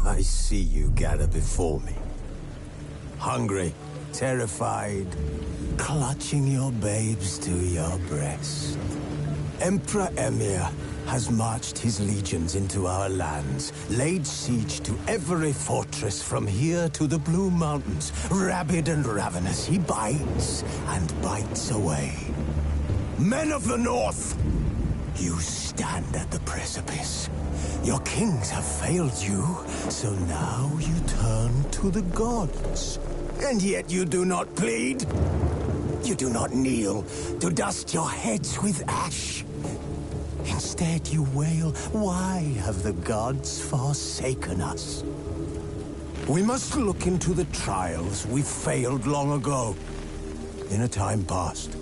I see you gather before me. Hungry, terrified, clutching your babes to your breast. Emperor Emhyr has marched his legions into our lands, laid siege to every fortress from here to the Blue Mountains. Rabid and ravenous, he bites and bites away. Men of the North, you stand at the precipice. Your kings have failed you, so now you turn to the gods. And yet you do not plead. You do not kneel to dust your heads with ash. Instead you wail, why have the gods forsaken us? We must look into the trials we failed long ago. In a time past,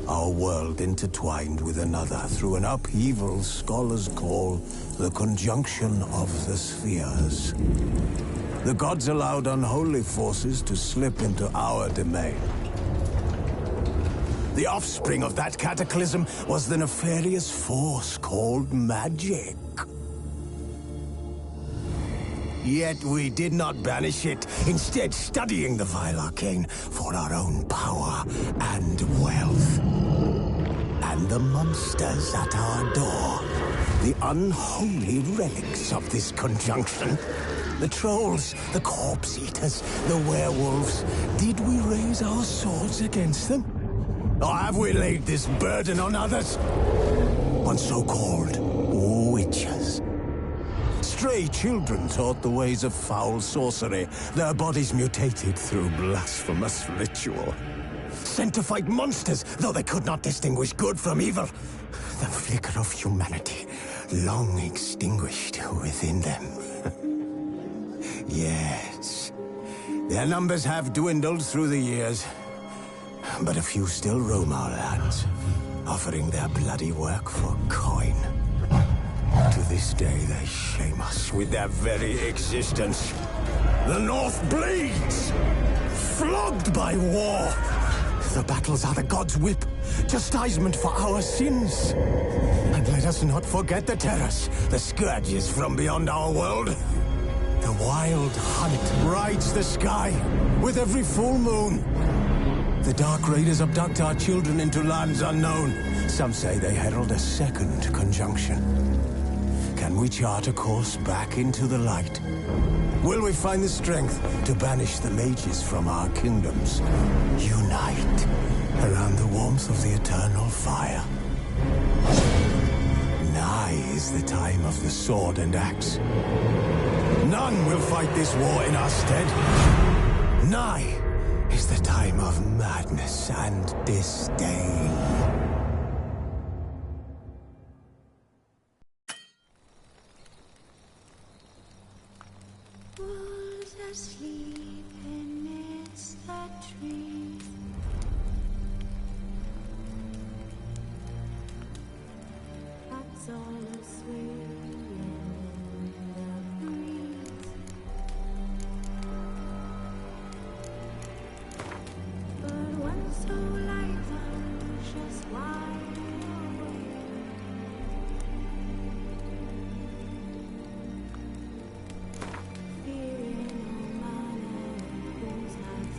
our world intertwined with another through an upheaval scholars call the conjunction of the spheres. The gods allowed unholy forces to slip into our domain. The offspring of that cataclysm was the nefarious force called magic. Yet we did not banish it, instead studying the vile arcane for our own power and wealth. And the monsters at our door, the unholy relics of this conjunction. The trolls, the corpse-eaters, the werewolves. Did we raise our swords against them? Or have we laid this burden on others? On so-called witches. Stray children taught the ways of foul sorcery, their bodies mutated through blasphemous ritual. Sent to fight monsters, though they could not distinguish good from evil. The flicker of humanity, long extinguished within them. Yes, their numbers have dwindled through the years, but a few still roam our lands, offering their bloody work for coin. To this day, they shame us with their very existence. The North bleeds, flogged by war. The battles are the gods' whip, chastisement for our sins. And let us not forget the terrors, the scourges from beyond our world. The wild hunt rides the sky with every full moon. The Dark Raiders abduct our children into lands unknown. Some say they herald a second conjunction. Can we chart a course back into the light? Will we find the strength to banish the mages from our kingdoms? Unite around the warmth of the eternal fire. Nigh is the time of the sword and axe. None will fight this war in our stead. Nigh is the time of madness and disdain. Wolves asleep amidst the trees. Bats all aswing in the breeze. But one so light just wide awake. Fearing no man whose heart's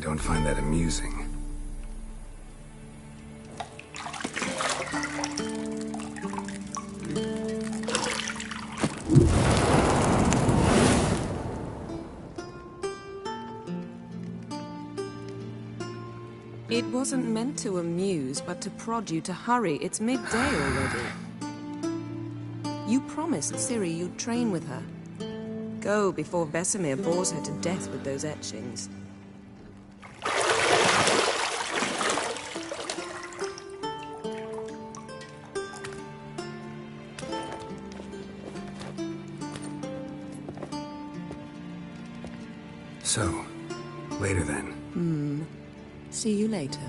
don't find that amusing. It wasn't meant to amuse, but to prod you to hurry. It's midday already. You promised Ciri you'd train with her. Go before Vesemir bores her to death with those etchings. So, later then. See you later.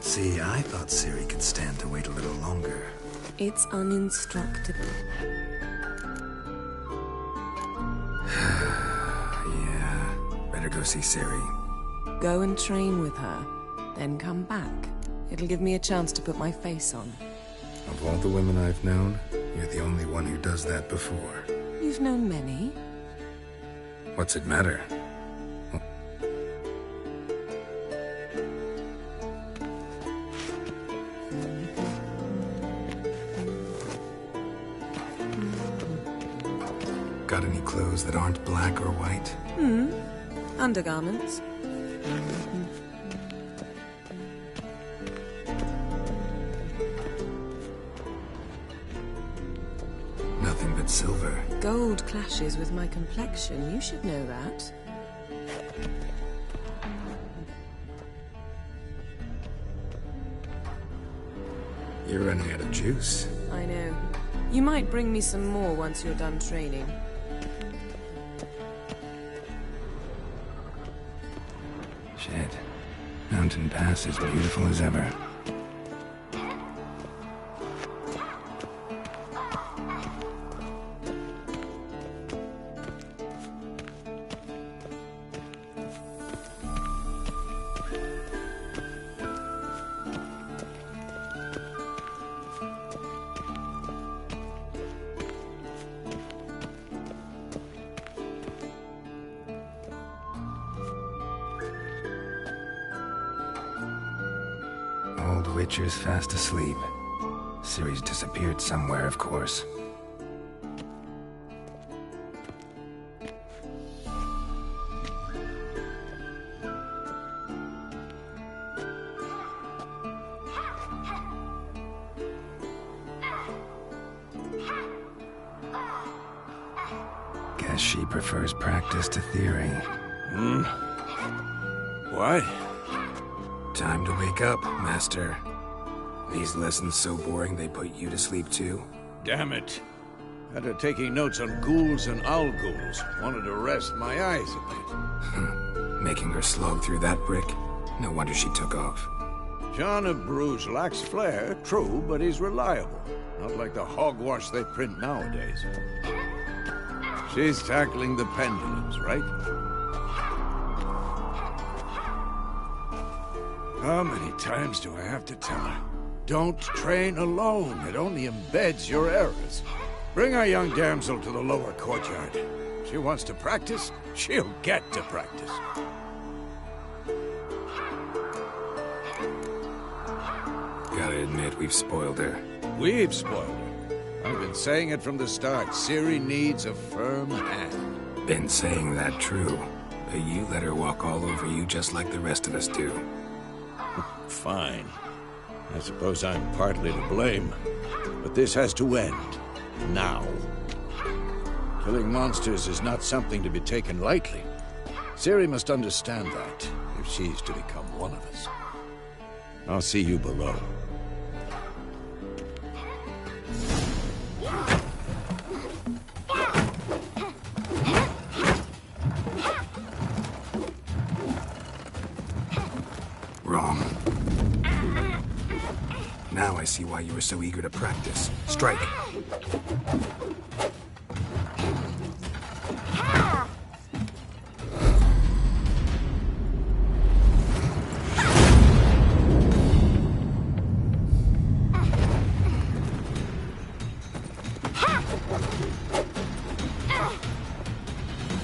See, I thought Ciri could stand to wait a little longer. It's uninstructable. Yeah, better go see Ciri. Go and train with her, then come back. It'll give me a chance to put my face on. Of all the women I've known, you're the only one who does that before. You've known many. What's it matter? Got any clothes that aren't black or white? Undergarments. Nothing but silver. Gold clashes with my complexion. You should know that. You're running out of juice. I know. You might bring me some more once you're done training. Shit. Mountain Pass is beautiful as ever. Old Witcher's fast asleep. Ciri's disappeared somewhere, of course. Guess she prefers practice to theory. What? Time to wake up, Master. These lessons so boring they put you to sleep too? Damn it. After taking notes on ghouls and owl ghouls, wanted to rest my eyes a bit. Making her slog through that brick? No wonder she took off. John of Bruges lacks flair, true, but he's reliable. Not like the hogwash they print nowadays. She's tackling the pendulums, right? How many times do I have to tell her? Don't train alone. It only embeds your errors. Bring our young damsel to the lower courtyard. She wants to practice, she'll get to practice. Gotta admit, we've spoiled her. We've spoiled her. I've been saying it from the start. Ciri needs a firm hand. Been saying that true, but you let her walk all over you just like the rest of us do. Fine. I suppose I'm partly to blame. But this has to end. Now. Killing monsters is not something to be taken lightly. Ciri must understand that, if she's to become one of us. I'll see you below. Wrong. Now I see why you were so eager to practice. Strike.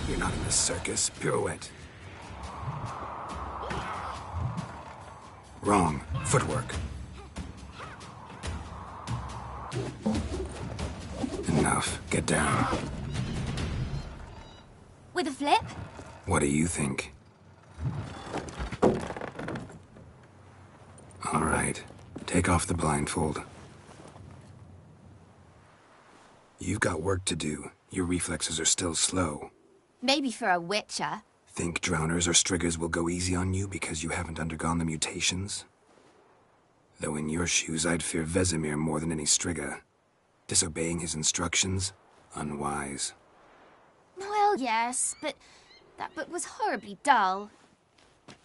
You're not in the circus. Pirouette. Wrong. Footwork. Enough. Get down. With a flip? What do you think? All right. Take off the blindfold. You've got work to do. Your reflexes are still slow. Maybe for a witcher. Think drowners or striggers will go easy on you because you haven't undergone the mutations? Though in your shoes, I'd fear Vesemir more than any strigger. Disobeying his instructions? Unwise. Well, yes, but that book was horribly dull.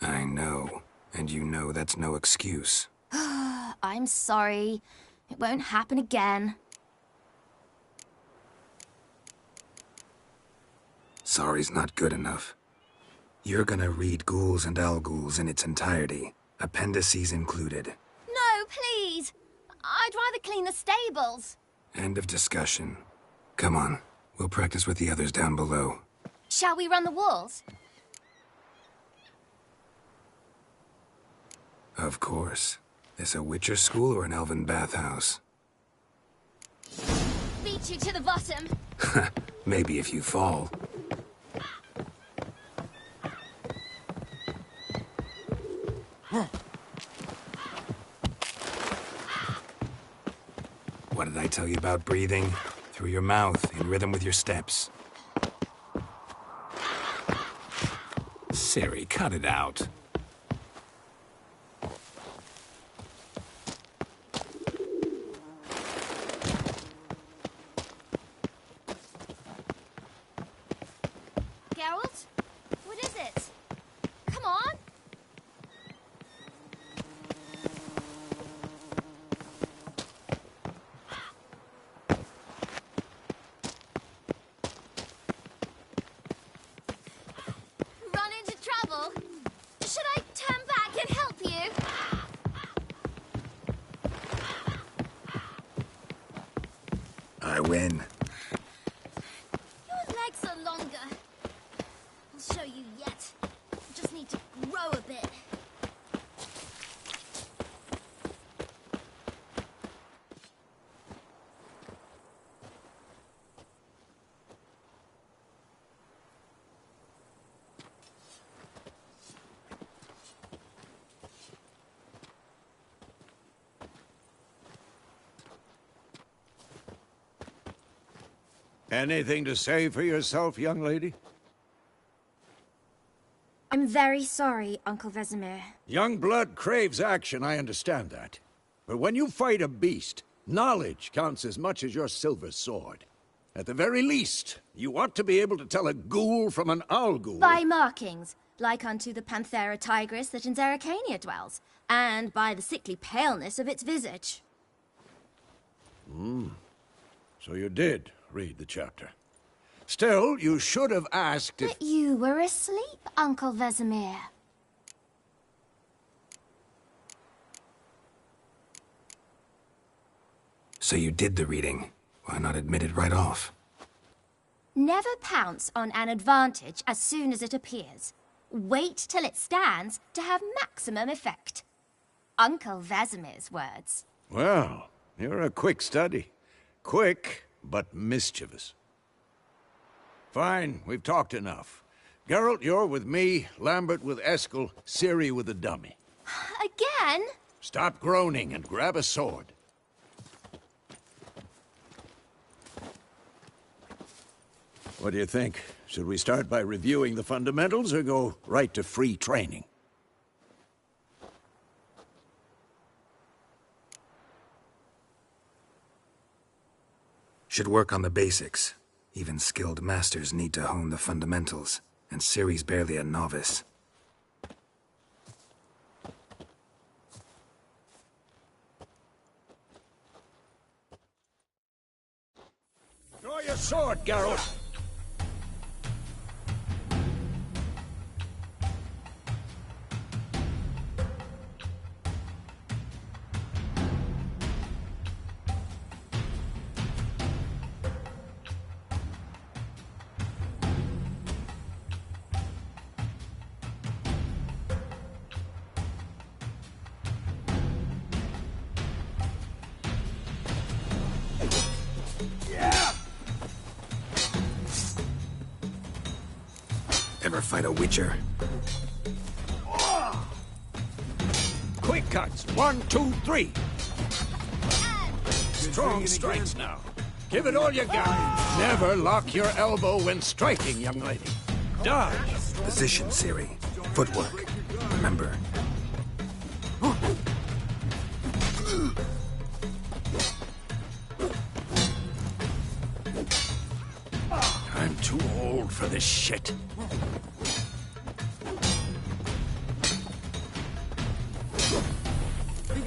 I know. And you know that's no excuse. I'm sorry. It won't happen again. Sorry's not good enough. You're gonna read Ghouls and Alghouls in its entirety, appendices included. No, please! I'd rather clean the stables. End of discussion. Come on, we'll practice with the others down below. Shall we run the walls? Of course. This a Witcher school or an elven bathhouse? Beat you to the bottom. Maybe if you fall. What did I tell you about breathing? Through your mouth, in rhythm with your steps. Ciri, cut it out. Geralt? What is it? Come on! Run into trouble? Should I turn back and help you? I win. Your legs are longer. I'll show you yet. You just need to grow a bit. Anything to say for yourself, young lady? I'm I'm very sorry, Uncle Vesemir. Young blood craves action, I understand that. But when you fight a beast, knowledge counts as much as your silver sword. At the very least, you ought to be able to tell a ghoul from an owl ghoul. By markings, like unto the Panthera tigris that in Zerrikania dwells, and by the sickly paleness of its visage. So you did read the chapter. Still, you should have asked if... But you were asleep, Uncle Vesemir. So you did the reading. Why not admit it right off? Never pounce on an advantage as soon as it appears. Wait till it stands to have maximum effect. Uncle Vesemir's words. Well, you're a quick study. Quick, but mischievous. Fine, we've talked enough. Geralt, you're with me, Lambert with Eskel, Ciri with the dummy. Again? Stop groaning and grab a sword. What do you think? Should we start by reviewing the fundamentals or go right to free training? Should work on the basics. Even skilled masters need to hone the fundamentals, and Ciri's barely a novice. Draw your sword, Geralt! Ever fight a Witcher? Quick cuts! 1, 2, 3! Strong strikes now. Give it all you got. Never lock your elbow when striking, young lady. Dodge! Position, Ciri. Footwork. Remember. I'm too old for this shit.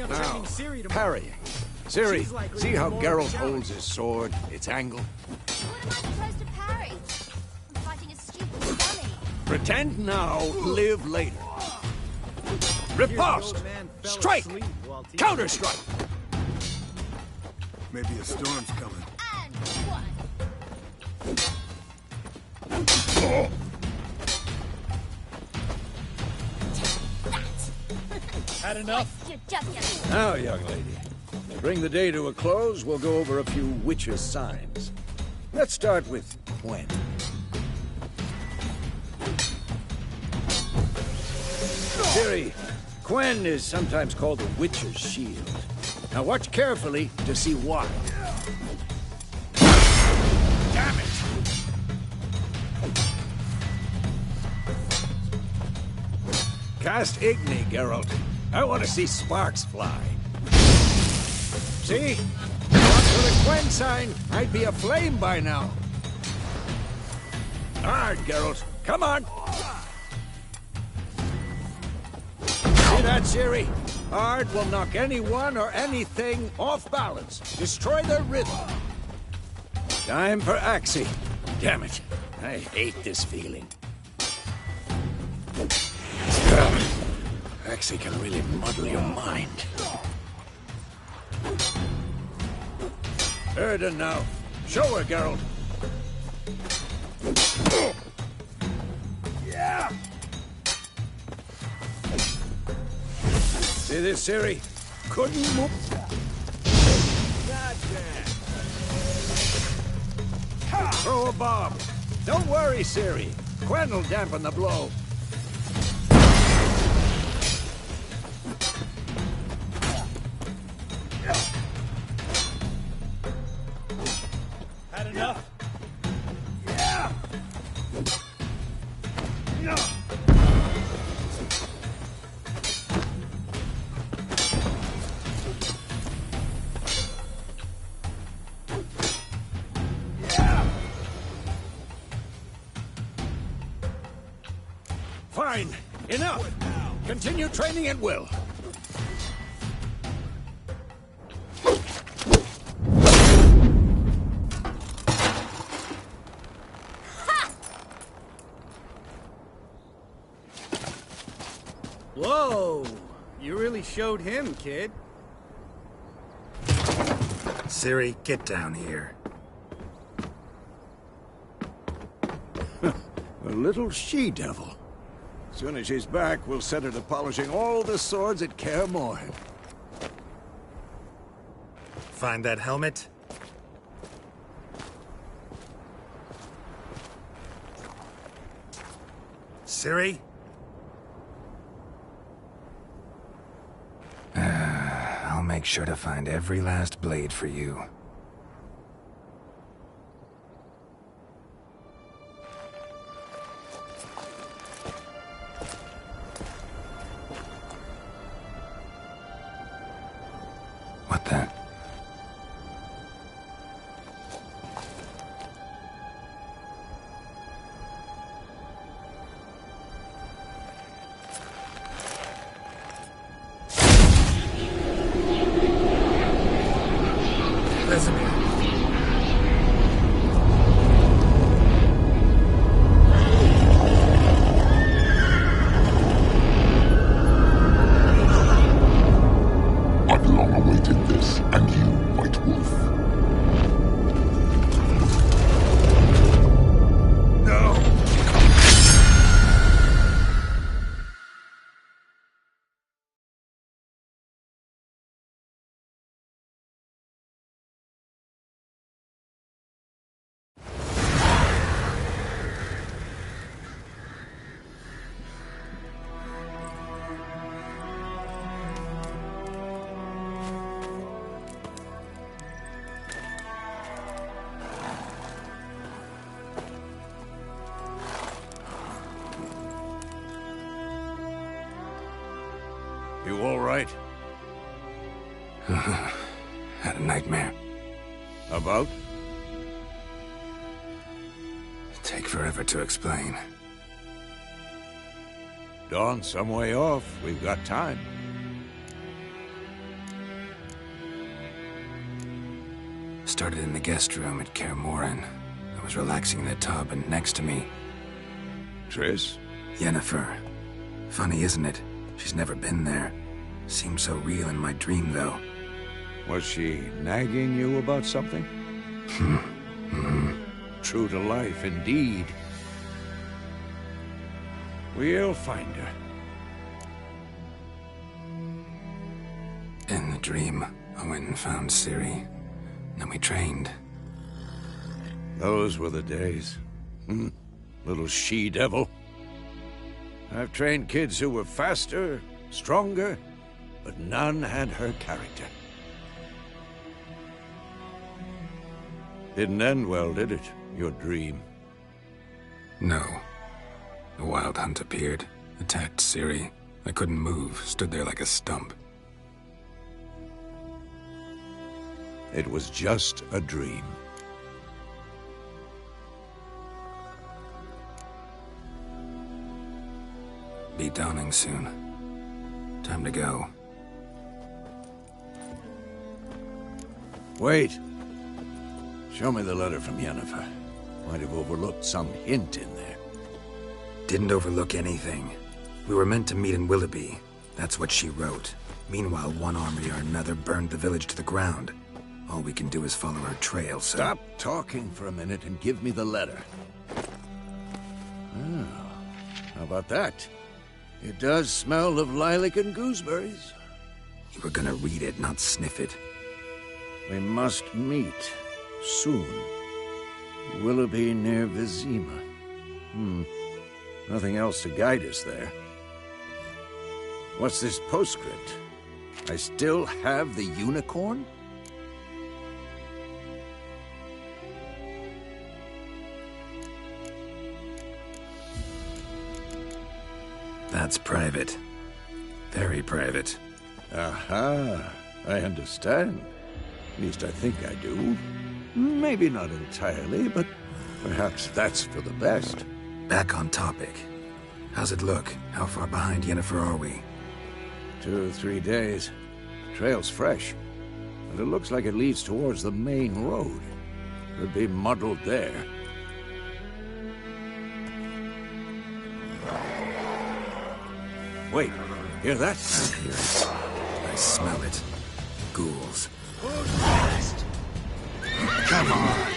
Now, parrying. Ciri, see how Geralt holds his sword, its angle? What am I supposed to parry? I'm fighting a stupid dummy. Pretend now, live later. Riposte! Strike! Counter-strike! Maybe a storm's coming. And one. Had enough? You're just getting... Now, young lady, to bring the day to a close, we'll go over a few Witcher signs. Let's start with Quen. Ciri, Quen is sometimes called the Witcher's shield. Now watch carefully to see why. Damn it! Cast Igni, Geralt. I want to see sparks fly. See? Not for the Quen sign, I'd be aflame by now. Hard, Geralt. Come on! See that, Ciri? Hard will knock anyone or anything off balance. Destroy their rhythm. Time for Axii. Damn it. I hate this feeling. Axii can really muddle your mind. Erden now. Show her, Geralt. Yeah! See this, Ciri? Couldn't move. Throw a bomb. Don't worry, Ciri. Quen will dampen the blow. Had enough? Fine. Enough. Continue training at will. Whoa! You really showed him, kid. Ciri, get down here. A little she-devil. Soon as she's back, we'll set her to polishing all the swords at Kaer Morhen. Find that helmet? Ciri? I'll make sure to find every last blade for you. What the? I've long awaited this, and you, White Wolf. No! You all right? Had a nightmare. About? Take forever to explain. Dawn's some way off. We've got time. Started in the guest room at Kaer Morhen. I was relaxing in the tub, and next to me, Triss? Yennefer. Funny, isn't it? She's never been there. Seemed so real in my dream, though. Was she nagging you about something? True to life, indeed. We'll find her. In the dream, I went and found Ciri. Then we trained. Those were the days. Little she-devil. I've trained kids who were faster, stronger, but none had her character. Didn't end well, did it? Your dream? No. The Wild Hunt appeared, attacked Ciri. I couldn't move, stood there like a stump. It was just a dream. Be dawning soon. Time to go. Wait. Show me the letter from Yennefer. Might have overlooked some hint in there. Didn't overlook anything. We were meant to meet in Willoughby. That's what she wrote. Meanwhile, one army or another burned the village to the ground. All we can do is follow her trail, so... Stop talking for a minute and give me the letter. Oh, how about that? It does smell of lilac and gooseberries. You were gonna read it, not sniff it. We must meet soon. Willoughby near Vizima. Nothing else to guide us there. What's this postscript? I still have the unicorn? That's private. Very private. Aha, I understand. At least I think I do. Maybe not entirely, but perhaps that's for the best. Back on topic. How's it look? How far behind Yennefer are we? 2 or 3 days. Trail's fresh, but it looks like it leads towards the main road. Could be muddled there. Wait, hear that? I hear it. I smell it. Ghouls. Come on!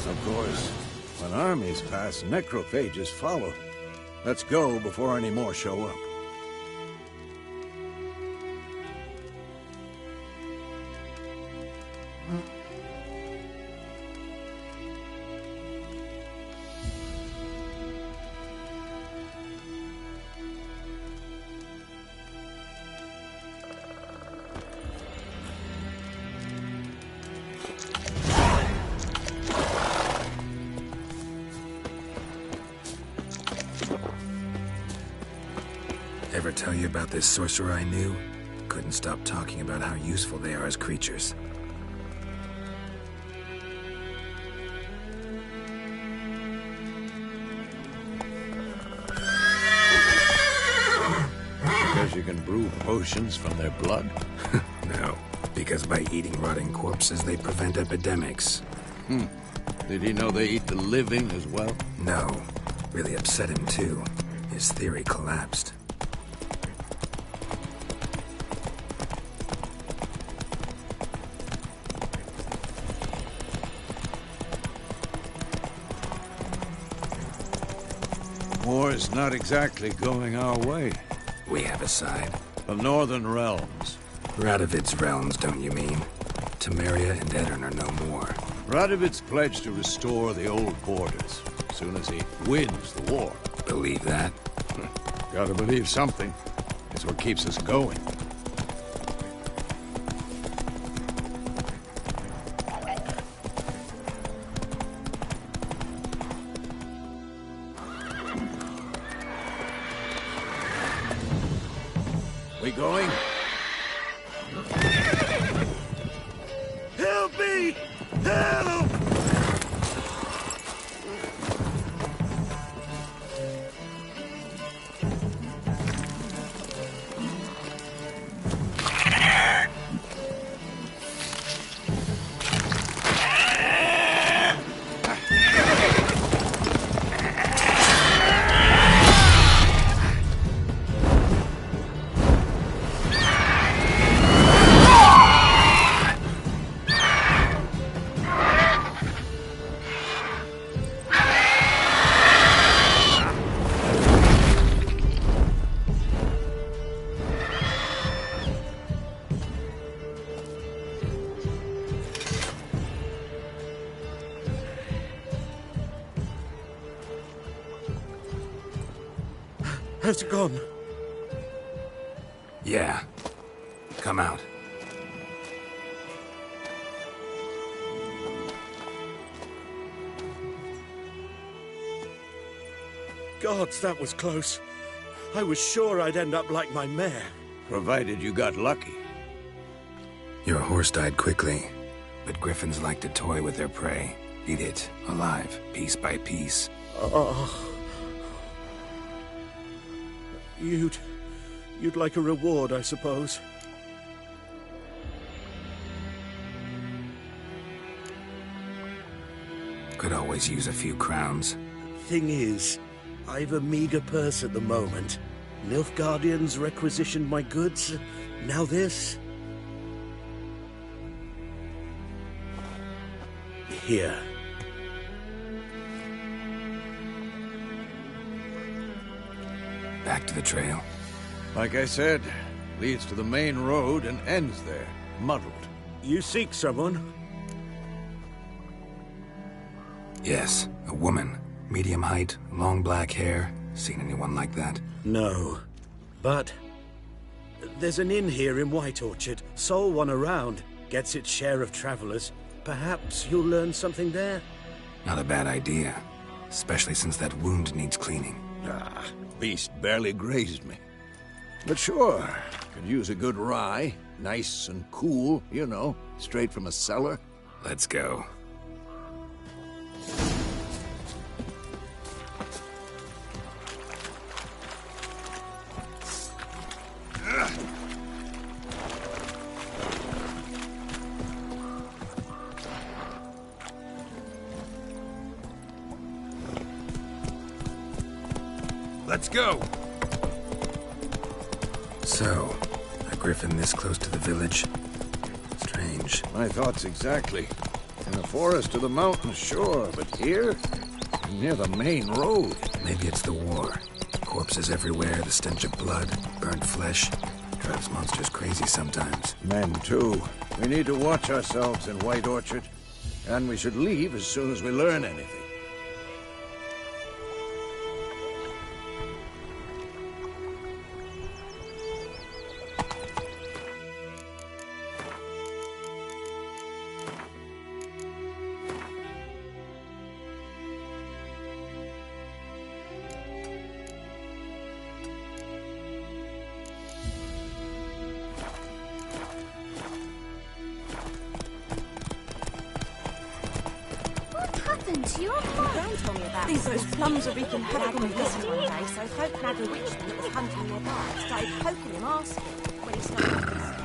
Of course, when armies pass, necrophages follow. Let's go before any more show up. Ever tell you about this sorcerer I knew? Couldn't stop talking about how useful they are as creatures. Because you can brew potions from their blood? No, because by eating rotting corpses, they prevent epidemics. Did he know they eat the living as well? No, really upset him too. His theory collapsed. War's not exactly going our way. We have a side. The Northern Realms. Radovid's realms, don't you mean? Temeria and Edirn are no more. Radovid's pledged to restore the old borders as soon as he wins the war. Believe that? Gotta believe something. It's what keeps us going. We going? Help me! Help! Has it gone? Yeah. Come out. Gods, that was close. I was sure I'd end up like my mare. Provided you got lucky. Your horse died quickly, but griffins like to toy with their prey. Eat it, alive, piece by piece. Oh, You'd like a reward, I suppose. Could always use a few crowns. Thing is, I've a meager purse at the moment. Nilfgaardians requisitioned my goods. Now this. Here. Back to the trail. Like I said, leads to the main road and ends there, muddled. You seek someone? Yes, a woman. Medium height, long black hair. Seen anyone like that? No. But there's an inn here in White Orchard. Sole one around. Gets its share of travelers. Perhaps you'll learn something there? Not a bad idea. Especially since that wound needs cleaning. Ah, beast barely grazed me. But sure, could use a good rye. Nice and cool, you know, straight from a cellar. Let's go. Let's go! So, a griffin this close to the village? Strange. My thoughts exactly. In the forest or the mountains, sure, but here? Near the main road. Maybe it's the war. Corpses everywhere, the stench of blood, burnt flesh. Drives monsters crazy sometimes. Men, too. We need to watch ourselves in White Orchard. And we should leave as soon as we learn anything. Those plums are wreaking havoc on the list one day, so folk had a witchman that was hunting nearby. Started poking him, asking when he started to get scared.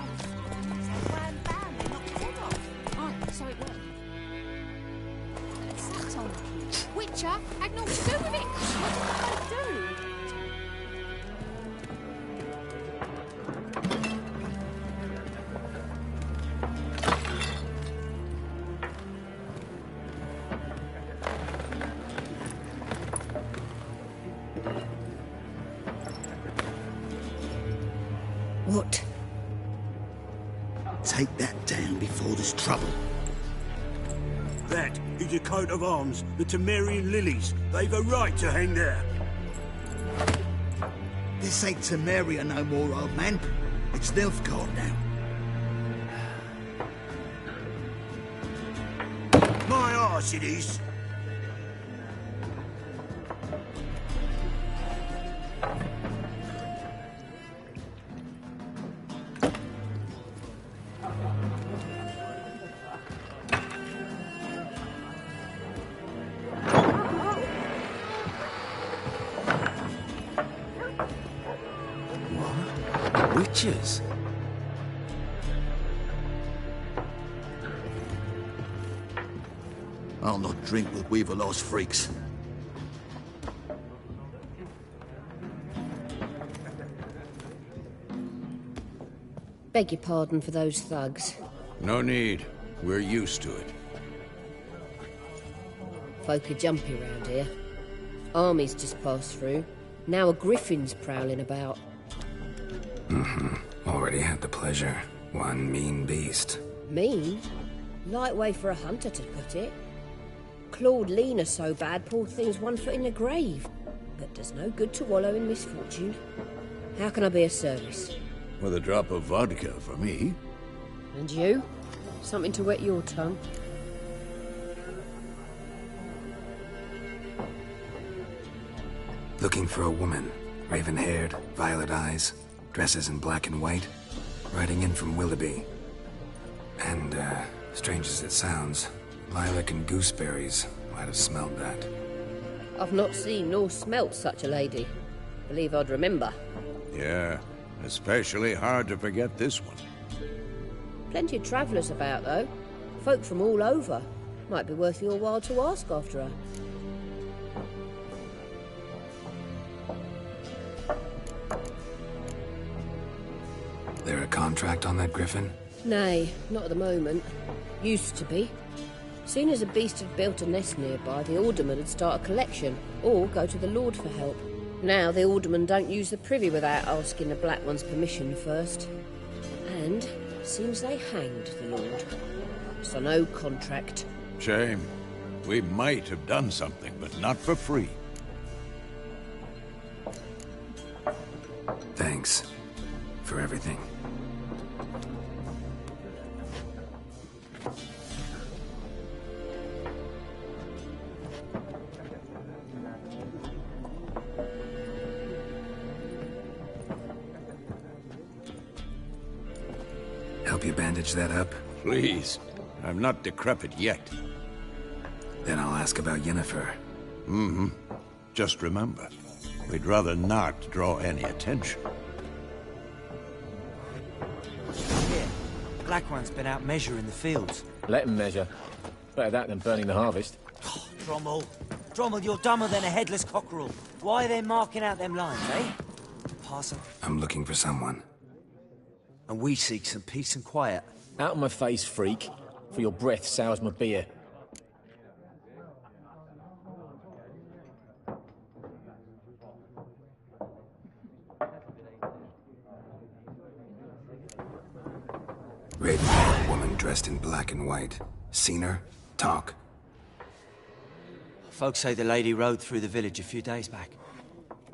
So wham bam, they knocked his head off. Right, so it worked. Sat on the key. Witcher had naught to do with it. What did they do? What? Take that down before there's trouble. That is a coat of arms, the Temerian lilies. They've a right to hang there. This ain't Temeria no more, old man. It's Nilfgaard now. My arse it is. Witches? I'll not drink with Weaverlaw's freaks. Beg your pardon for those thugs. No need. We're used to it. Folk are jumpy round here. Armies just passed through. Now a griffin's prowling about. Already had the pleasure. One mean beast. Mean? Light way for a hunter to put it. Clawed Lena so bad, poor thing's 1 foot in the grave. But does no good to wallow in misfortune. How can I be of service? With a drop of vodka for me. And you? Something to wet your tongue? Looking for a woman. Raven-haired, violet eyes, dresses in black and white. Riding in from Willoughby. And, strange as it sounds, lilac and gooseberries might have smelled that. I've not seen nor smelt such a lady. Believe I'd remember. Yeah, especially hard to forget this one. Plenty of travellers about, though. Folk from all over. Might be worth your while to ask after her. There a contract on that griffin? Nay, not at the moment. Used to be. Soon as a beast had built a nest nearby, the alderman would start a collection, or go to the Lord for help. Now the alderman don't use the privy without asking the Black One's permission first. And seems they hanged the Lord. So no contract. Shame. We might have done something, but not for free. Thanks for everything. Help you bandage that up? Please. I'm not decrepit yet. Then I'll ask about Yennefer. Mm-hmm. Just remember, we'd rather not draw any attention. Here, Black One's been out measuring the fields. Let him measure. Better that than burning the harvest. Oh, Drommel. Drommel, you're dumber than a headless cockerel. Why are they marking out them lines, eh? Parson? I'm looking for someone. And we seek some peace and quiet. Out of my face, freak. For your breath sours my beer. Raven, woman dressed in black and white. Seen her? Talk. Folks say the lady rode through the village a few days back.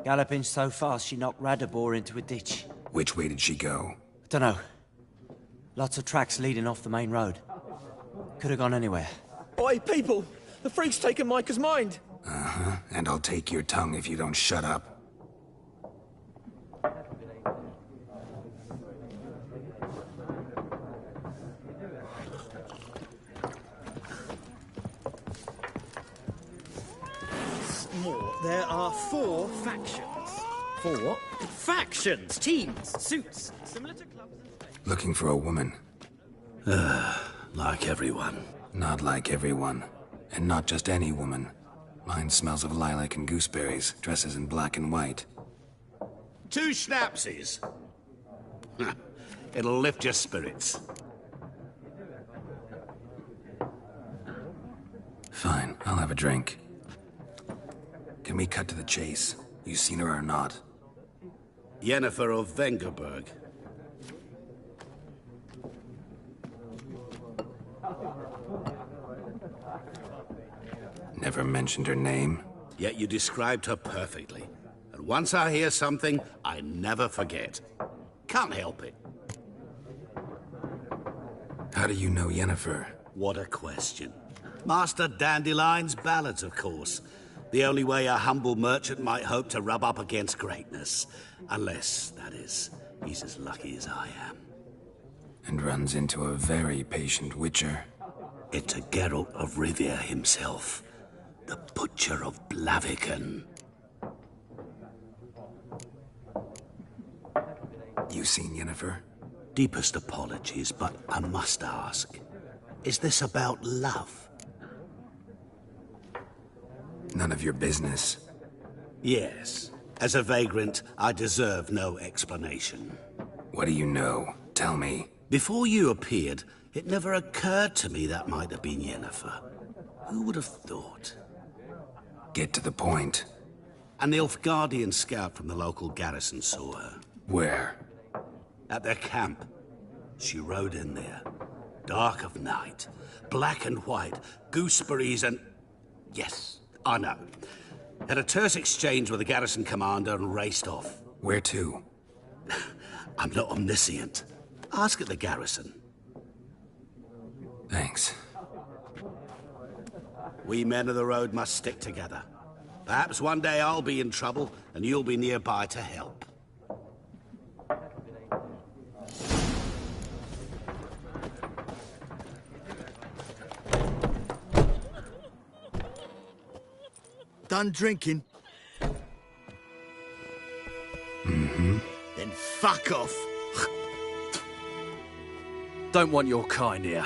Galloping so fast she knocked Radabor into a ditch. Which way did she go? Dunno. Lots of tracks leading off the main road. Could have gone anywhere. Oi, people! The freak's taken Micah's mind! Uh-huh. And I'll take your tongue if you don't shut up. More. There are 4 factions. 4 what? Factions, teams, suits, similar to clubs and states. Looking for a woman. Like everyone. Not like everyone. And not just any woman. Mine smells of lilac and gooseberries, dresses in black and white. 2 schnapsies. It'll lift your spirits. Fine, I'll have a drink. Can we cut to the chase? You seen her or not? Yennefer of Vengerberg. Never mentioned her name. Yet you described her perfectly. And once I hear something, I never forget. Can't help it. How do you know Yennefer? What a question. Master Dandelion's ballads, of course. The only way a humble merchant might hope to rub up against greatness. Unless, that is, he's as lucky as I am. And runs into a very patient witcher. It's a Geralt of Rivia himself. The Butcher of Blaviken. You seen Yennefer? Deepest apologies, but I must ask. Is this about love? None of your business. Yes. As a vagrant, I deserve no explanation. What do you know? Tell me. Before you appeared, it never occurred to me that might have been Yennefer. Who would have thought? Get to the point. A Nilfgaardian scout from the local garrison saw her. Where? At their camp. She rode in there. Dark of night. Black and white. Gooseberries and... Yes, I know. Had a terse exchange with the garrison commander and raced off. Where to? I'm not omniscient. Ask at the garrison. Thanks. We men of the road must stick together. Perhaps one day I'll be in trouble and you'll be nearby to help. Done drinking? fuck off. Don't want your kind here.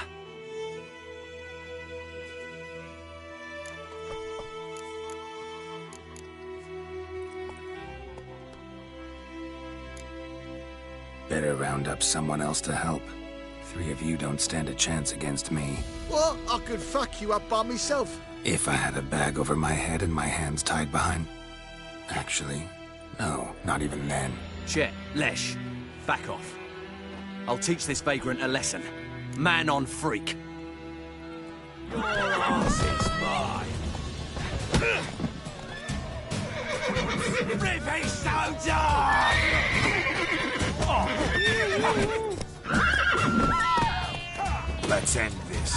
Better round up someone else to help. 3 of you don't stand a chance against me. What? I could fuck you up by myself. If I had a bag over my head and my hands tied behind... Actually, no, not even then. Chet, Lesh, back off. I'll teach this vagrant a lesson. Man on freak. Your ass is mine. Rip his soldier! Let's end this.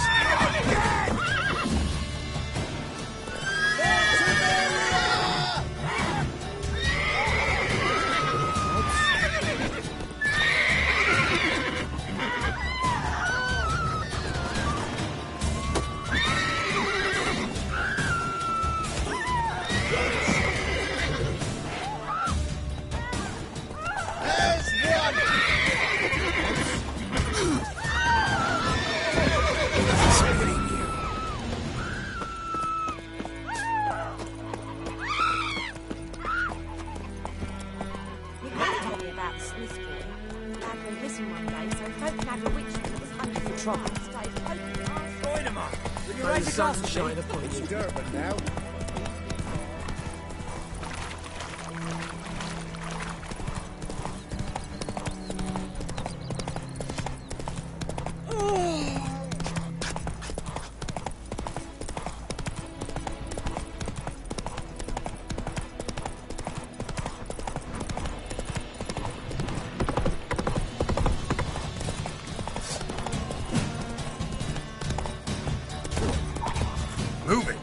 Shine upon you. Durban now. Move it!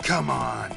Come on.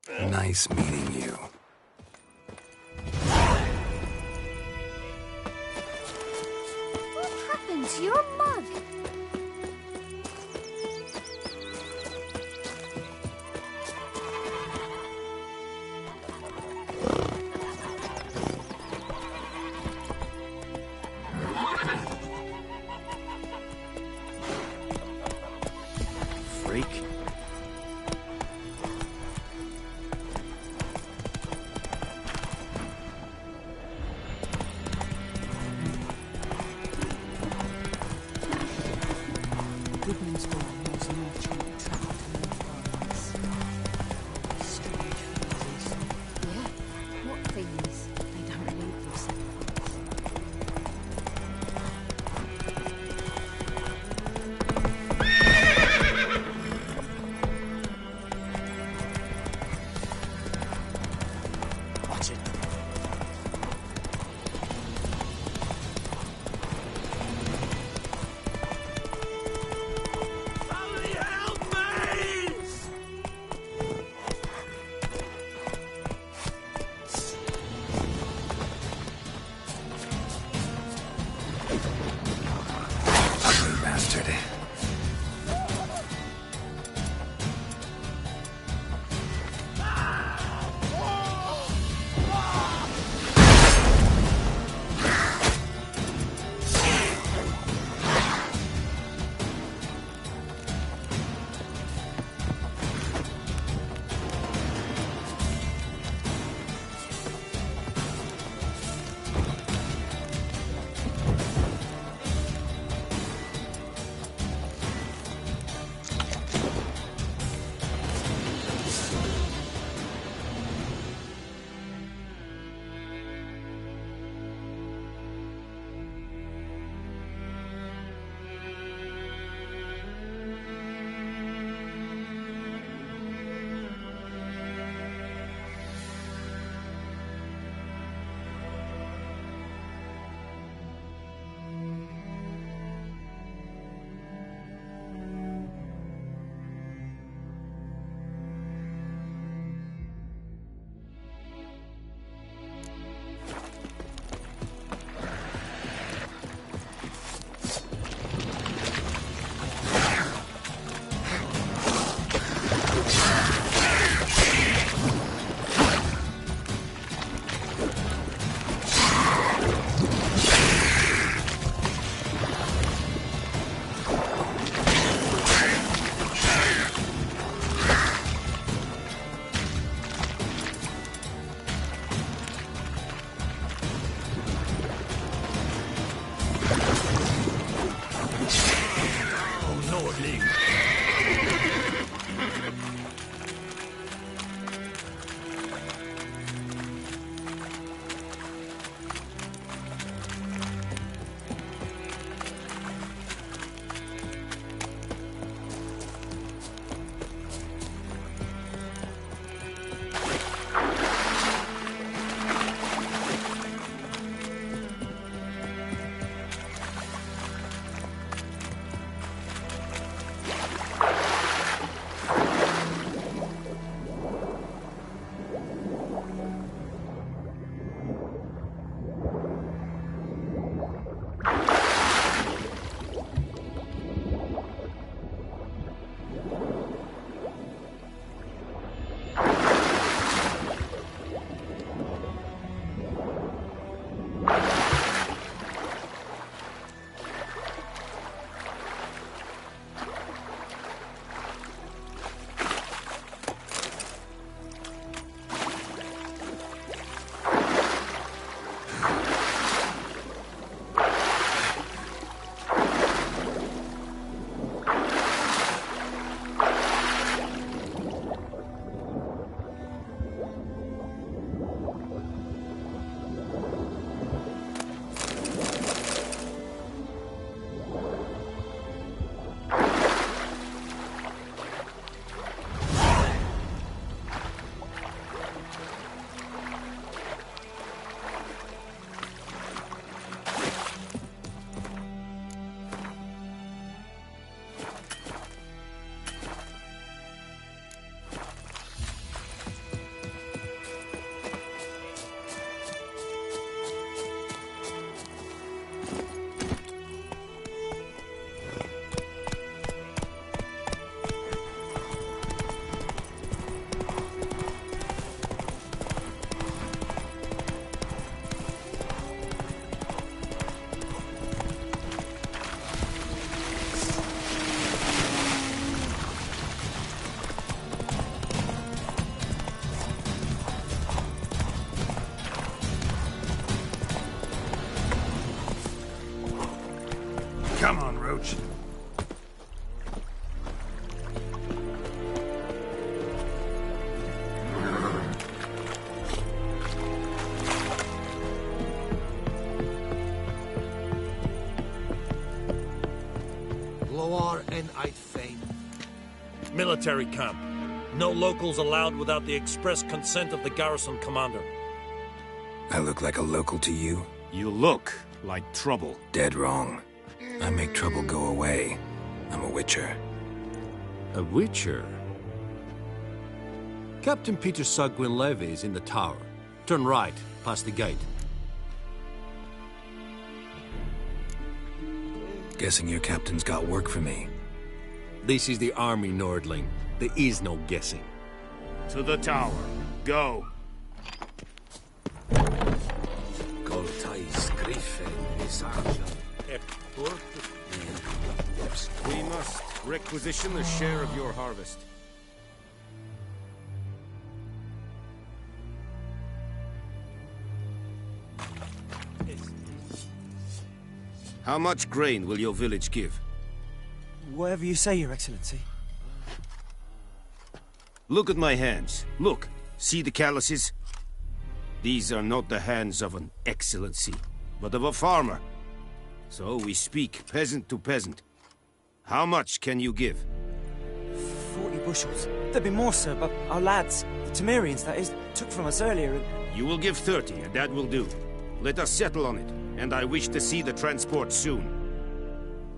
Nice meeting you. What happened to your mug? Freak. Goodmansborn was an merchant trapped in the forest. Strange phrases. Yeah? What things? They don't leave themselves. Watch it. Ugly bastard. Come on, Roach. Loar and Eidfane. Military camp. No locals allowed without the express consent of the garrison commander. I look like a local to you? You look like trouble. Dead wrong. I make trouble go away. I'm a witcher. A witcher? Captain Peter Saar Gwynleve is in the tower. Turn right, past the gate. Guessing your captain's got work for me. This is the army, Nordling. There is no guessing. To the tower. Go. We must requisition a share of your harvest. How much grain will your village give? Whatever you say, Your Excellency. Look at my hands. Look. See the calluses? These are not the hands of an excellency, but of a farmer. So we speak peasant to peasant. How much can you give? 40 bushels. There'd be more, sir, but our lads, the Temerians, that is, took from us earlier and... You will give 30, and that will do. Let us settle on it, and I wish to see the transport soon.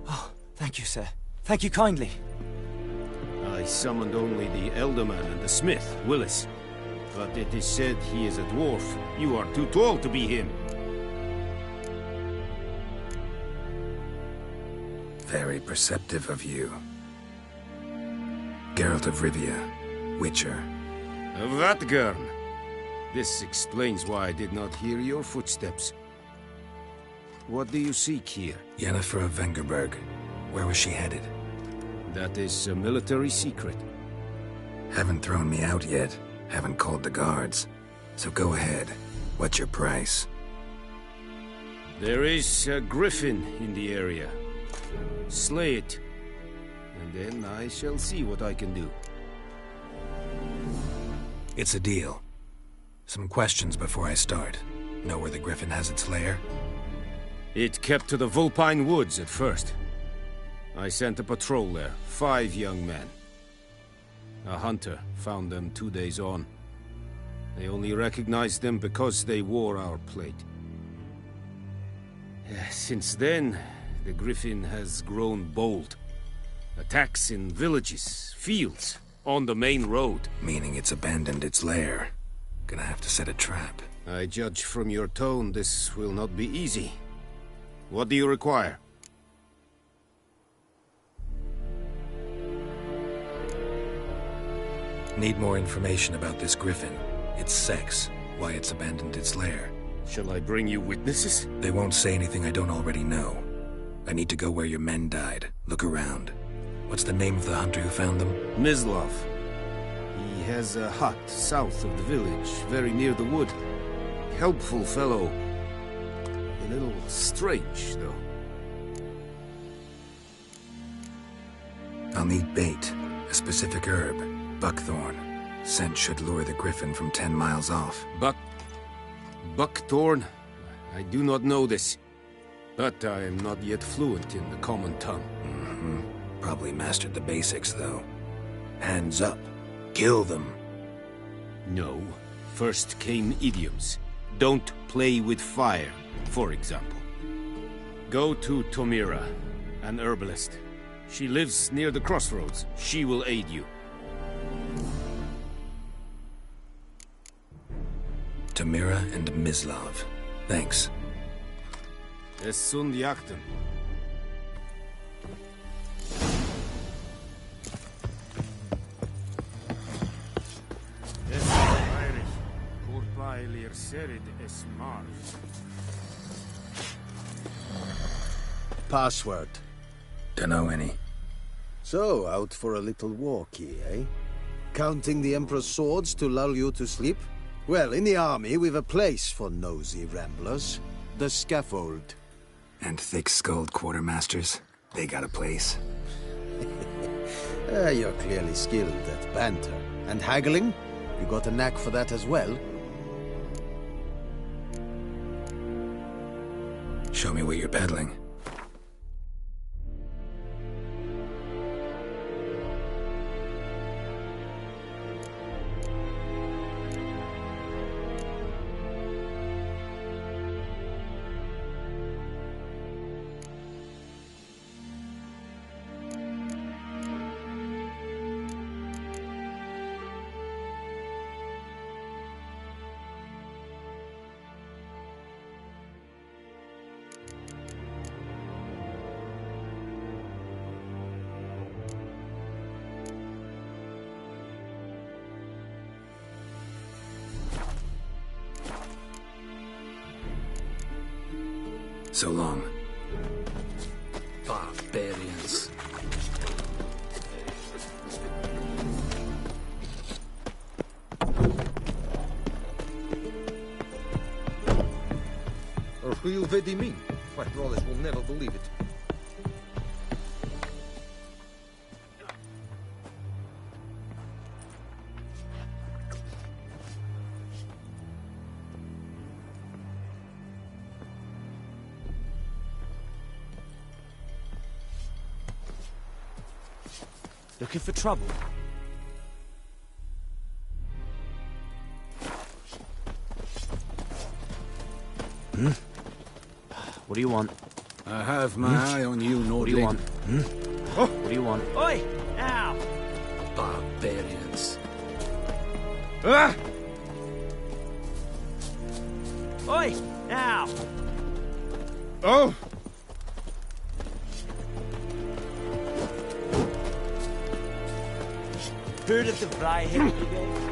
Oh, thank you, sir. Thank you kindly. I summoned only the Elderman and the smith, Willis. But it is said he is a dwarf. You are too tall to be him. Very perceptive of you. Geralt of Rivia, Witcher. Of Vatt'ghern. This explains why I did not hear your footsteps. What do you seek here? Yennefer of Vengerberg. Where was she headed? That is a military secret. Haven't thrown me out yet. Haven't called the guards. So go ahead. What's your price? There is a griffin in the area. Slay it. And then I shall see what I can do. It's a deal. Some questions before I start. Know where the griffin has its lair? It kept to the Vulpine Woods at first. I sent a patrol there, 5 young men. A hunter found them 2 days on. They only recognized them because they wore our plate. Since then, the griffin has grown bold. Attacks in villages, fields, on the main road. Meaning it's abandoned its lair. Gonna have to set a trap. I judge from your tone this will not be easy. What do you require? Need more information about this griffin. Its sex, why it's abandoned its lair. Shall I bring you witnesses? They won't say anything I don't already know. I need to go where your men died. Look around. What's the name of the hunter who found them? Mislav. He has a hut south of the village, very near the wood. Helpful fellow. A little strange, though. I'll need bait. A specific herb. Buckthorn. Scent should lure the griffin from 10 miles off. Buckthorn? I do not know this. But I am not yet fluent in the common tongue. Mm-hmm. Probably mastered the basics, though. Hands up. Kill them. No. First came idioms. Don't play with fire, for example. Go to Tomira, an herbalist. She lives near the crossroads. She will aid you. Tomira and Mislav. Thanks. Es sunt jagten. Password. Dunno any. So, out for a little walkie, eh? Counting the Emperor's swords to lull you to sleep? Well, in the army, we've a place for nosy ramblers. The scaffold. And thick-skulled quartermasters? They got a place. You're clearly skilled at banter. And haggling? You got a knack for that as well? Show me what you're peddling. So long. Barbarians. Or who you really mean? My brothers will never believe it. Looking for trouble? Hmm? What do you want? I have my eye on you, Nordling. What do you want? Oh. What do you want? Oi! Now! Barbarians. Ah! Oi! Now! Oh! Heard of the Freiheit Brigade?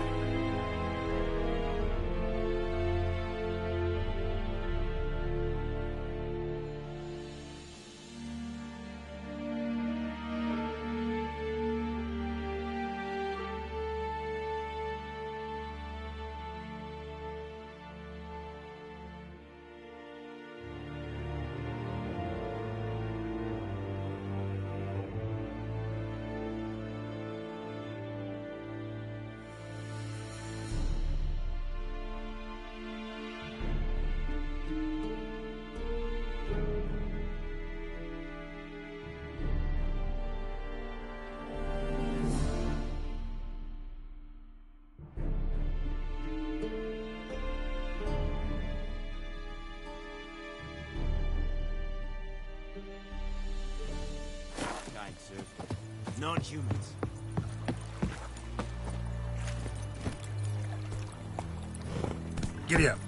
Non-humans. Giddy up.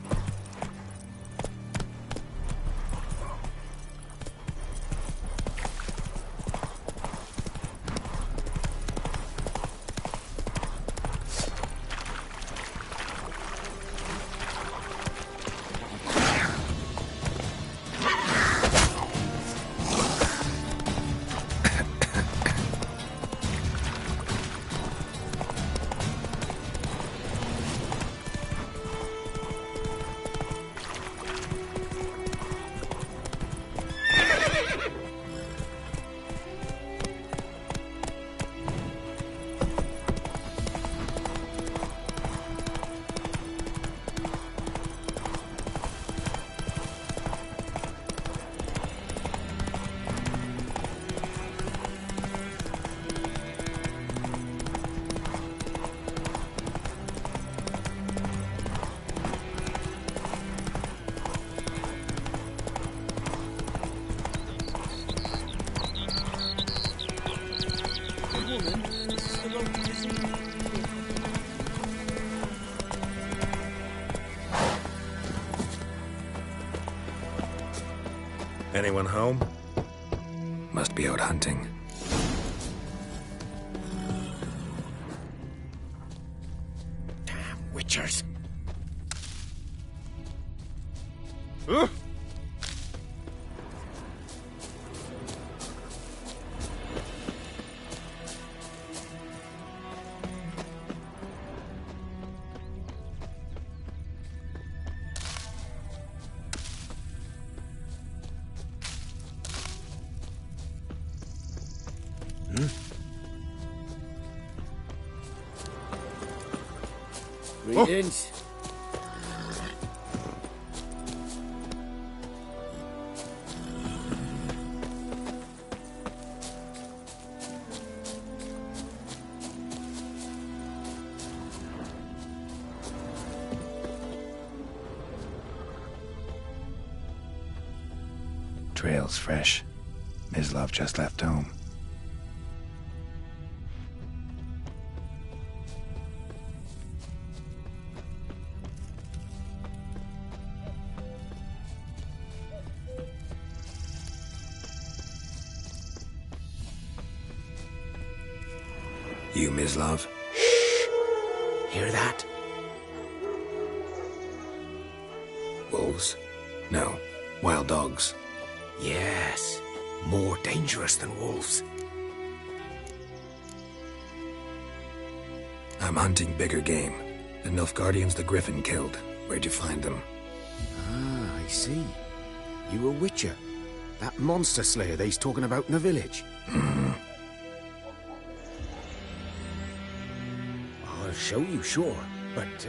Anyone home? Must be out hunting. Damn witchers. Greetings. Trail's fresh. Mislav just left home. You, Mislav? Shh! Hear that? Wolves? No. Wild dogs. Yes. More dangerous than wolves. I'm hunting bigger game. The Nilfgaardians the Griffin killed. Where'd you find them? Ah, I see. You a witcher. That monster slayer they's talking about in the village. I'll show you, sure. But,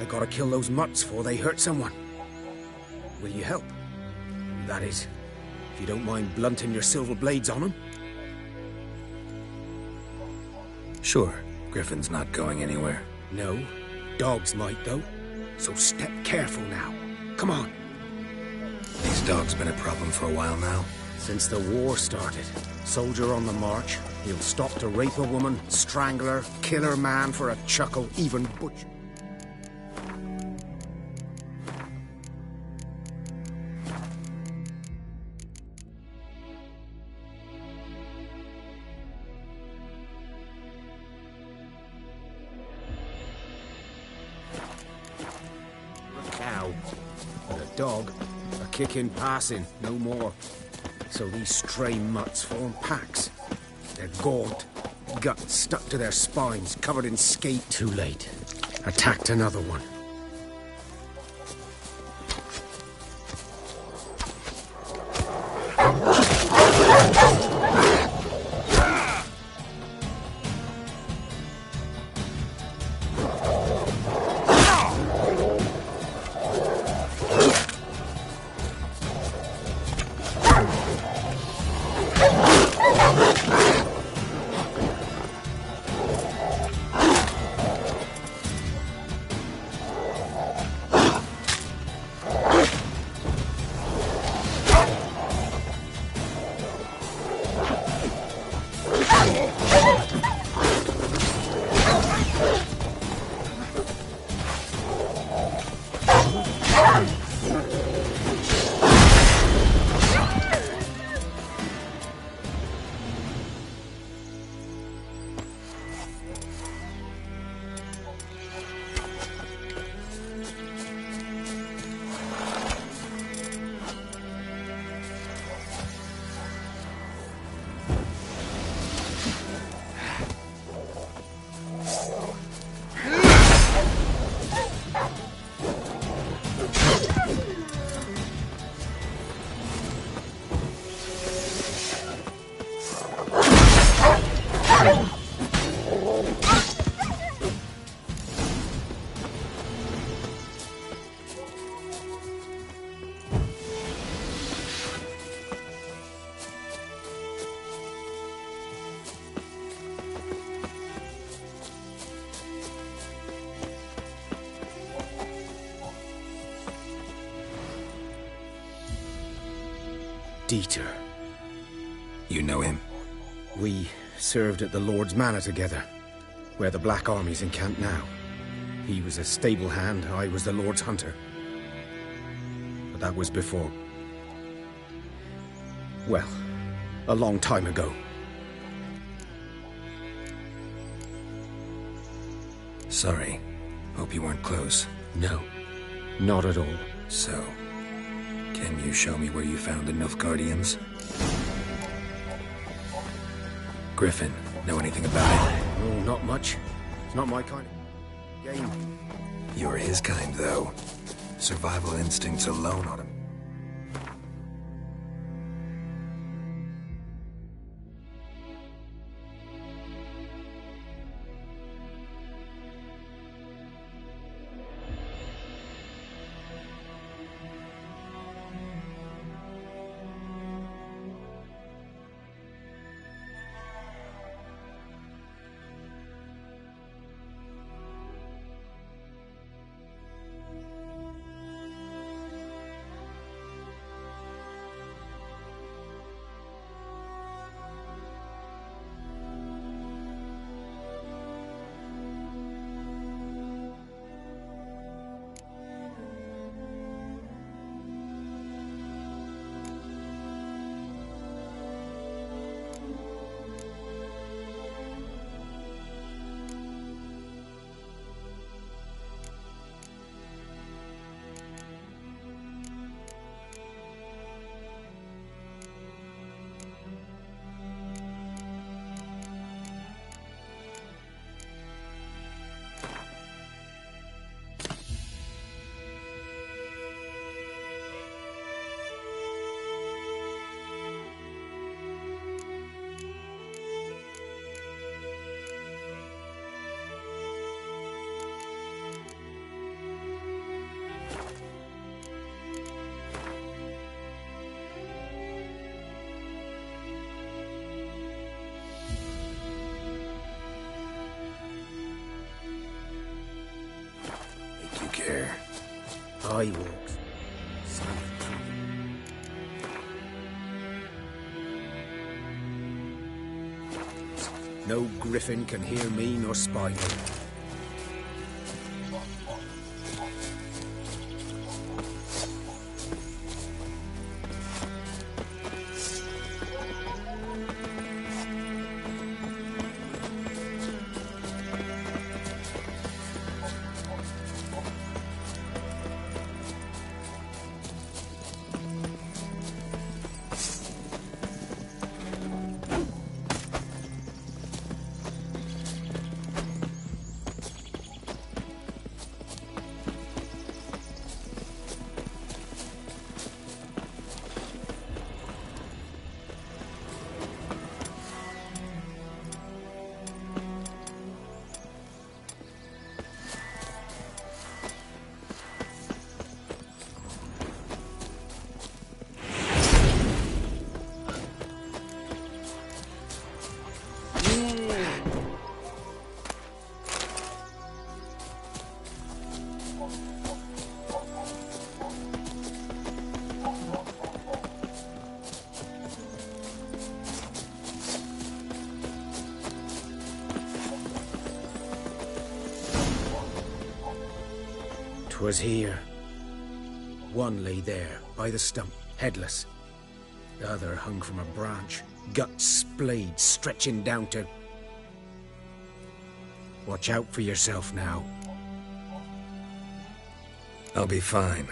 I gotta kill those mutts before they hurt someone. Will you help? That is, if you don't mind blunting your silver blades on them. Sure. Griffin's not going anywhere. No. Dogs might, though. So step careful now. Come on. These dogs been a problem for a while now? Since the war started. Soldier on the march. He'll stop to rape a woman, strangle her, kill her man for a chuckle, even butcher. Dog, a kick in passing, no more. So these stray mutts form packs. They're gaunt, guts stuck to their spines, covered in scate. Too late. Attacked another one. Dieter. You know him? We served at the Lord's Manor together, where the Black Army's encamped now. He was a stable hand, I was the Lord's hunter. But that was before... well, a long time ago. Sorry. Hope you weren't close. No, not at all. So, can you show me where you found the Nilfgaardians? Griffin, know anything about it? Oh, not much. It's not my kind of game. You're his kind, though. Survival instincts alone ought to... Skywalks. No griffin can hear me nor spy me. Was here. One lay there, by the stump, headless. The other hung from a branch, guts splayed, stretching down to... Watch out for yourself now. I'll be fine.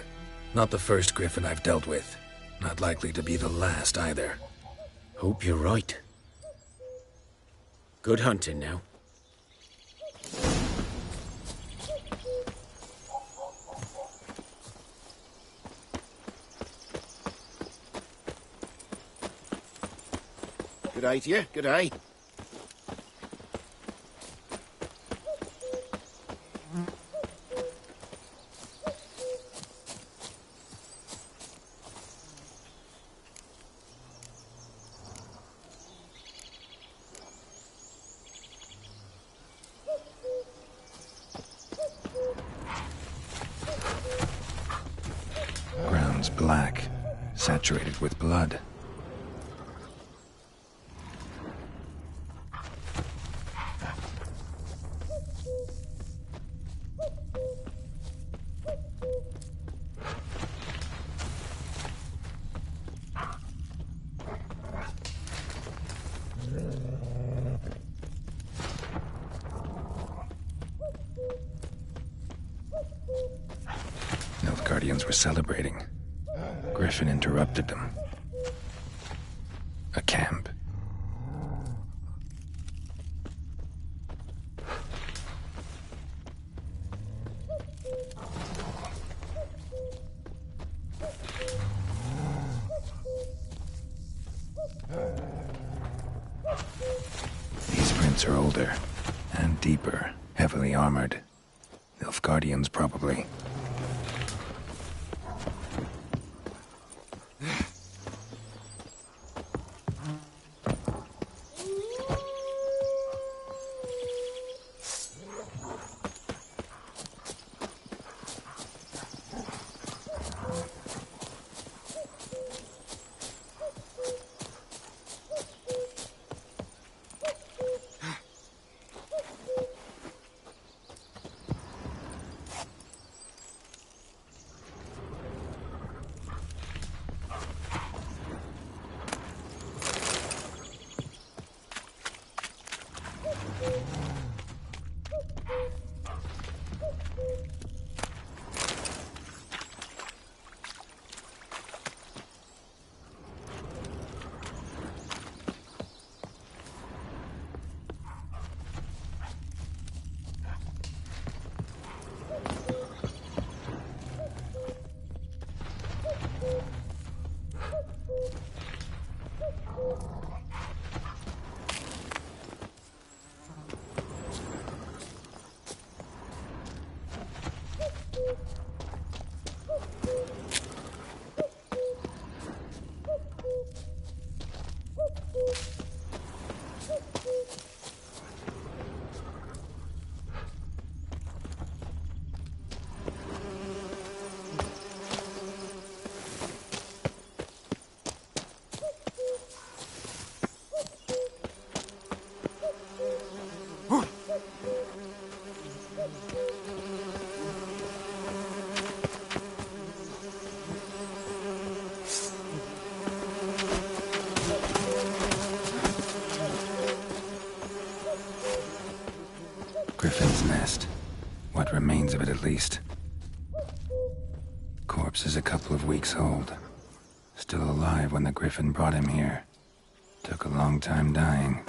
Not the first griffin I've dealt with. Not likely to be the last, either. Hope you're right. Good hunting now. Good day to you. Good day. Ground's black, saturated with blood. Nilfgaardians were celebrating. Griffin interrupted them. A camp. These prints are older and deeper, heavily armored. Nilfgaardians, probably. Griffin's nest. What remains of it, at least. Corpse is a couple of weeks old. Still alive when the Griffin brought him here. Took a long time dying.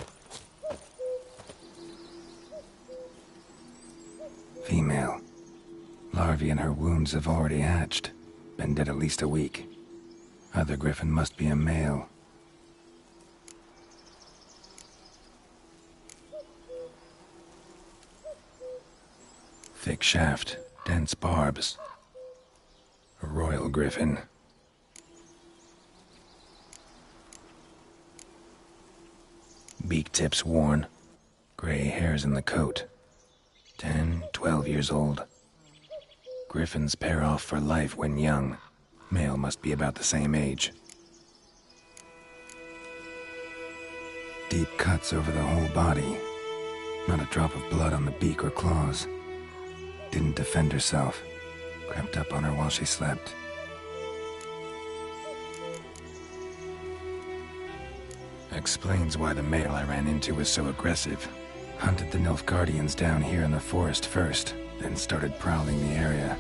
Female. Larvae in her wounds have already hatched. Been dead at least a week. Other Griffin must be a male. Thick shaft, dense barbs. A royal Griffin. Beak tips worn. Gray hairs in the coat. 10, 12 years old. Griffins pair off for life when young. Male must be about the same age. Deep cuts over the whole body. Not a drop of blood on the beak or claws. Didn't defend herself. Crept up on her while she slept. Explains why the male I ran into was so aggressive. Hunted the Nilfgaardians down here in the forest first, then started prowling the area.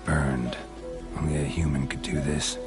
Burned. Only a human could do this.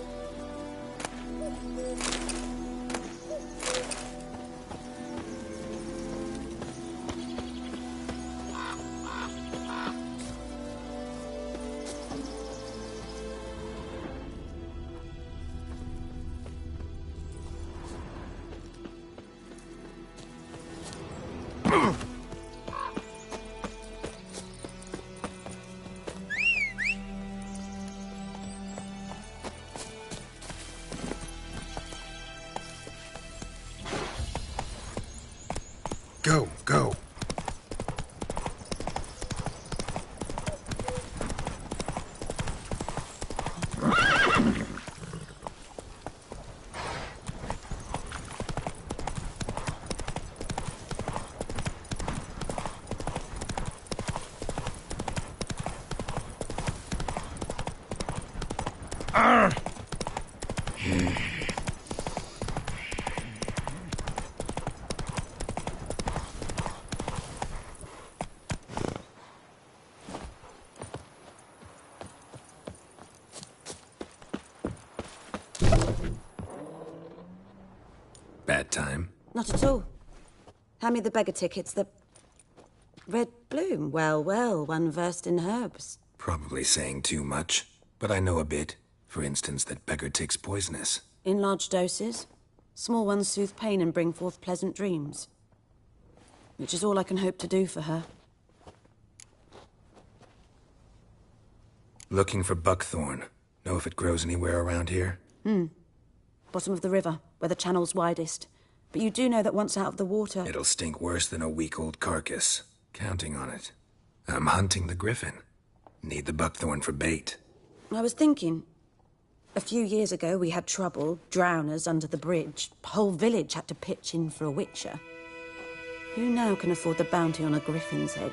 Go, go. Bad time? Not at all. Hand me the beggar tickets, the red bloom. Well, well, one versed in herbs. Probably saying too much, but I know a bit. For instance, that beggar tick's poisonous. In large doses. Small ones soothe pain and bring forth pleasant dreams. Which is all I can hope to do for her. Looking for buckthorn. Know if it grows anywhere around here? Bottom of the river, where the channel's widest. But you do know that once out of the water... It'll stink worse than a week-old carcass. Counting on it. I'm hunting the Griffin. Need the buckthorn for bait. I was thinking... A few years ago, we had trouble, drowners under the bridge. Whole village had to pitch in for a witcher. Who now can afford the bounty on a griffin's head?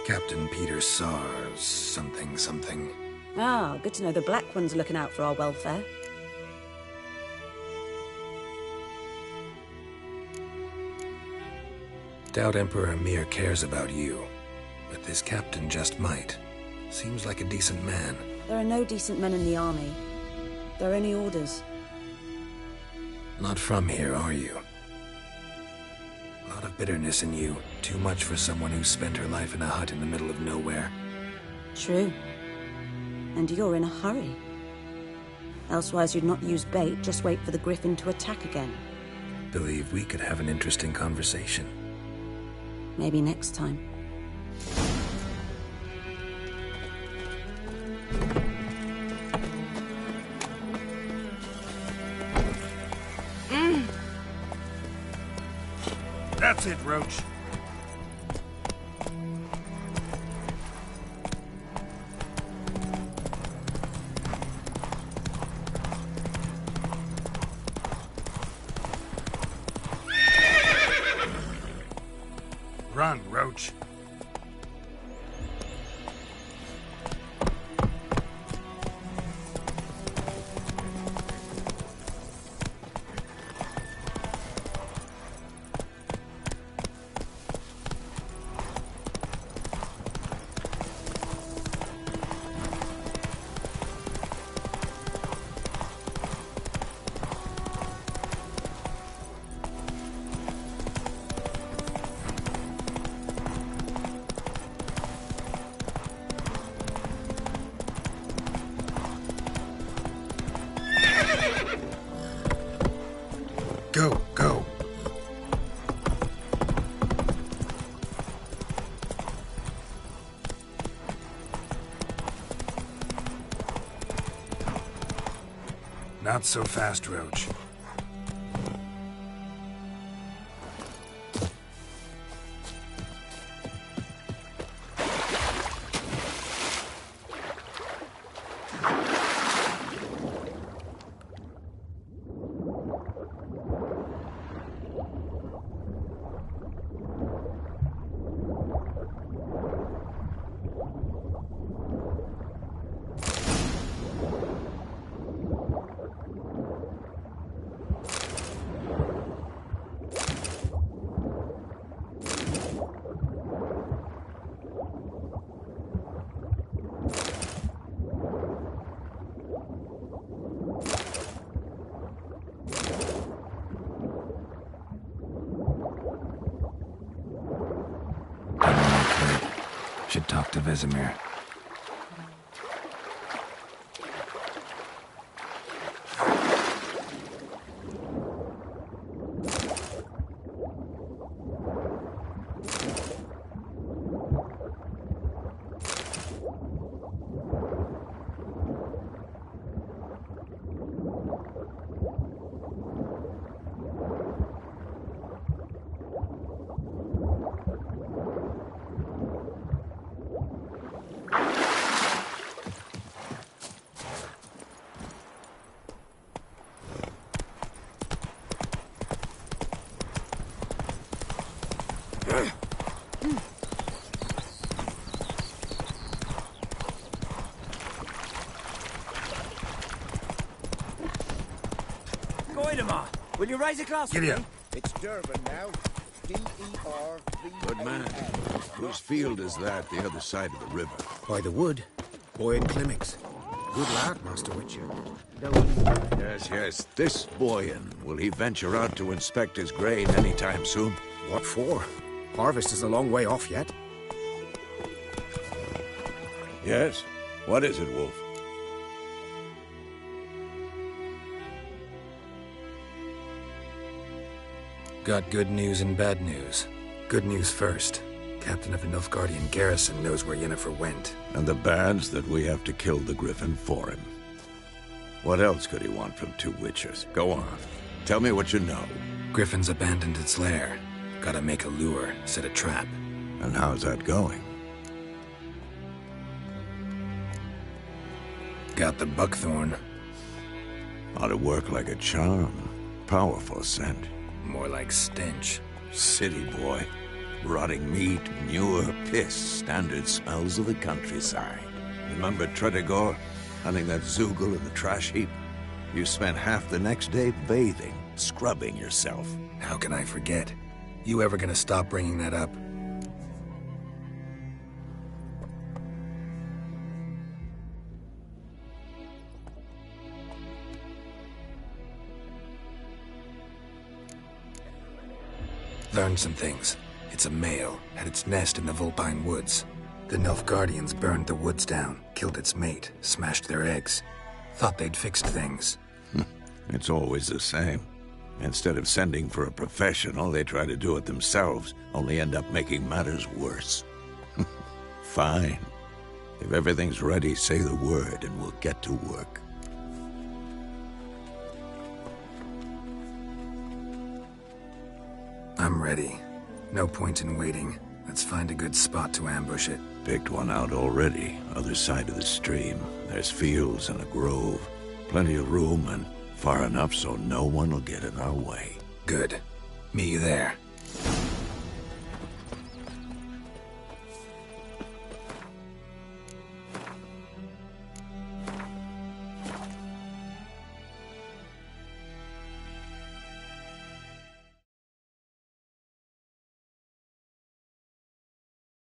Captain Peter Sars, something. Ah, good to know the Black One's looking out for our welfare. doubt Emperor Emir cares about you, but this captain just might. Seems like a decent man. There are no decent men in the army. There are only orders. Not from here, are you? A lot of bitterness in you. Too much for someone who spent her life in a hut in the middle of nowhere. True. And you're in a hurry. Elsewise you'd not use bait, just wait for the griffin to attack again. Believe we could have an interesting conversation. Maybe next time. That's it, Roach. Run, Roach. Go, go. Not so fast, Roach. Should talk to Vesemir. Will you raise a glass for me? It's Durban now. D-E-R-V-A-N. Good man. Whose field is that, the other side of the river? By the wood. Boyd Clemmings. Good lad, Master Witcher. Yes. This Boyan. Will he venture out to inspect his grain anytime soon? What for? Harvest is a long way off yet. Yes? What is it, Wolf? Got good news and bad news. Good news first. Captain of the Nilfgaardian garrison knows where Yennefer went. And the bad's that we have to kill the Griffin for him. What else could he want from two Witchers? Go on. Tell me what you know. Griffin's abandoned its lair. Gotta make a lure, set a trap. And how's that going? Got the buckthorn. Ought to work like a charm. Powerful scent. More like stench. City boy. Rotting meat, manure, piss. Standard smells of the countryside. Remember Tretogor? Hunting that Zoogle in the trash heap? You spent half the next day bathing, scrubbing yourself. How can I forget? You ever gonna stop bringing that up? Learned some things. It's a male, had its nest in the Vulpine Woods. The Nilfgaardians burned the woods down, killed its mate, smashed their eggs. Thought they'd fixed things. It's always the same. Instead of sending for a professional, they try to do it themselves, only end up making matters worse. Fine. If everything's ready, say the word and we'll get to work. I'm ready. No point in waiting. Let's find a good spot to ambush it. Picked one out already, other side of the stream. There's fields and a grove. Plenty of room and far enough so no one will get in our way. Good. Meet you there.